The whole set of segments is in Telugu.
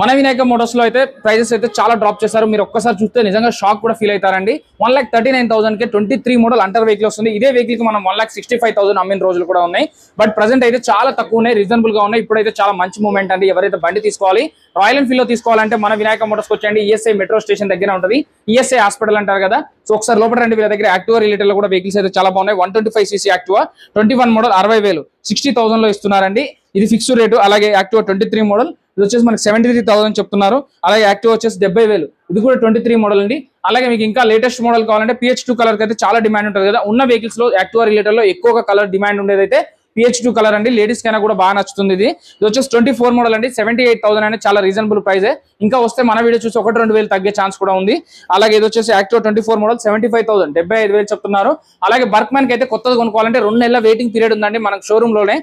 మన వినాయక మోటార్స్ లో అయితే ప్రైజెస్ అయితే చాలా డ్రాప్ చేశారు. మీరు ఒక్కసారి చూస్తే నిజంగా షాక్ కూడా ఫీల్ అవుతారండి. 1,39,000 కి 23 మోడల్ అంటర్ వెహికల్ వస్తుంది. ఇదే వెహికల్ కి మనం 1,65,000 అమ్మిన రోజులు కూడా ఉన్నాయి. బట్ ప్రెసెంట్ అయితే చాలా తక్కువ ఉన్నాయి, రీజనబుల్ గా ఉన్నాయి. ఇప్పుడైతే చాలా మంచి మూమెంట్ అండి. ఎవరైతే బండి తీసుకోవాలి, రాయల్ ఎన్ఫీల్డ్ లో తీసుకోవాలంటే మన వినాయక మోటార్స్ వచ్చేయండి. ఈఎస్ఐ మెట్రో స్టేషన్ దగ్గర ఉంటుంది. ఈఎస్ఐ హాస్పిటల్ అంటారు కదా, సో ఒకసారి లోపల రండి. వీళ్ళ దగ్గర యాక్టివా రిలేటెడ్ లో కూడా వెహికల్స్ అయితే చాలా బాగున్నాయి. 125cc యాక్టివా 21 మోడల్ 60,000 60,000 లో ఇస్తున్నారండి. ఇది ఫిక్స్డ్ రేటు. అలాగే యాక్టివా 23 మోడల్ ఇది వచ్చేసి మనకి 73,000 చెప్తున్నారు. అలాగే యాక్టివ్ వచ్చేసి 70,000 ఇది కూడా 23 మోడల్ అండి. అలాగే మీకు ఇంకా లేటెస్ట్ మోడల్ కావాలంటే PH2 కలర్ అయితే చాలా డిమాండ్ ఉంటుంది కదా. ఉన్న వెహికల్స్ లో యాక్టివా రిలేటెడ్ లో ఎక్కువగా కలర్ డిమాండ్ ఉండేది అయితే PH2 కలర్ అండి. లేడీస్ కైనా కూడా బాగా నచ్చుతుంది. ఇది వచ్చేసి 24 మోడల్ అండి. 78,000 అనేది చాలా రీజనబుల్ ప్రైస్. ఇంకా వస్తే మన వీడియో చూసి 1-2 తగ్గే ఛాన్స్ కూడా ఉంది. అలాగే ఇది వచ్చేసి యాక్టివా 24 మోడల్ 75,000 75,000 చెప్తున్నారు. అలాగే బర్క్మెన్ కి అయితే కొత్తది కొనుక్కోవాలంటే 2 నెలల వెయిటింగ్ పీరియడ్ ఉందండి మనకు షోరూమ్ లోనే.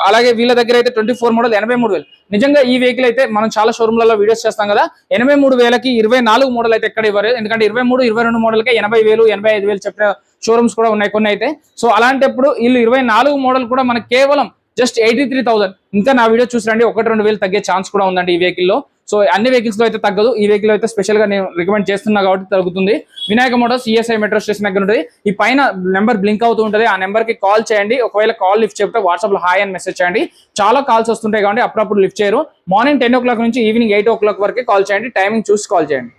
అలాగే వీళ్ళ దగ్గర అయితే 24 మోడల్ 83,000. నిజంగా ఈ వెహికల్ అయితే మనం చాలా షోరూమ్లలో వీడియోస్ చేస్తాం కదా. 83,000కి 24 మోడల్ అయితే ఎక్కడ ఇవ్వరు. ఎందుకంటే 23, 22 మోడల్కే 80,000 85,000 చెప్పిన షోరూమ్స్ కూడా ఉన్నాయి కొన్ని అయితే. సో అలాంటప్పుడు వీళ్ళు 24 మోడల్ కూడా మనకి కేవలం జస్ట్ 83,000. ఇంకా నా వీడియో చూసి రండి, 1-2 తగ్గే ఛాన్స్ కూడా ఉందండి ఈ వెహికల్ లో. సో అన్ని వెహికల్స్ లో అయితే తగ్గదు, ఈ వెహికల్ అయితే స్పెషల్ గా నేను రికమెండ్ చేస్తున్నా కాబట్టి తగ్గుతుంది. Vinayaka Motors ESI metro station దగ్గర ఉంటుంది. ఈ పైన నెంబర్ బ్లింక్ అవుతూ ఉంటుంది. ఆ నెంబర్ కి కాల్ చేయండి. ఒకవేళ కాల్ లిఫ్ట్ చెప్తే వాట్సాప్ లో హాయ్ అని మెసేజ్ చేయండి. చాలా కాల్స్ వస్తుంటాయి కాబట్టి అప్పుడప్పుడు లిఫ్ట్ చేయరు. మార్నింగ్ 10 o'clock నుంచి ఈవినింగ్ 8 o'clock వరకు కాల్ చేయండి. టైమింగ్ చూసి కాల్ చేయండి.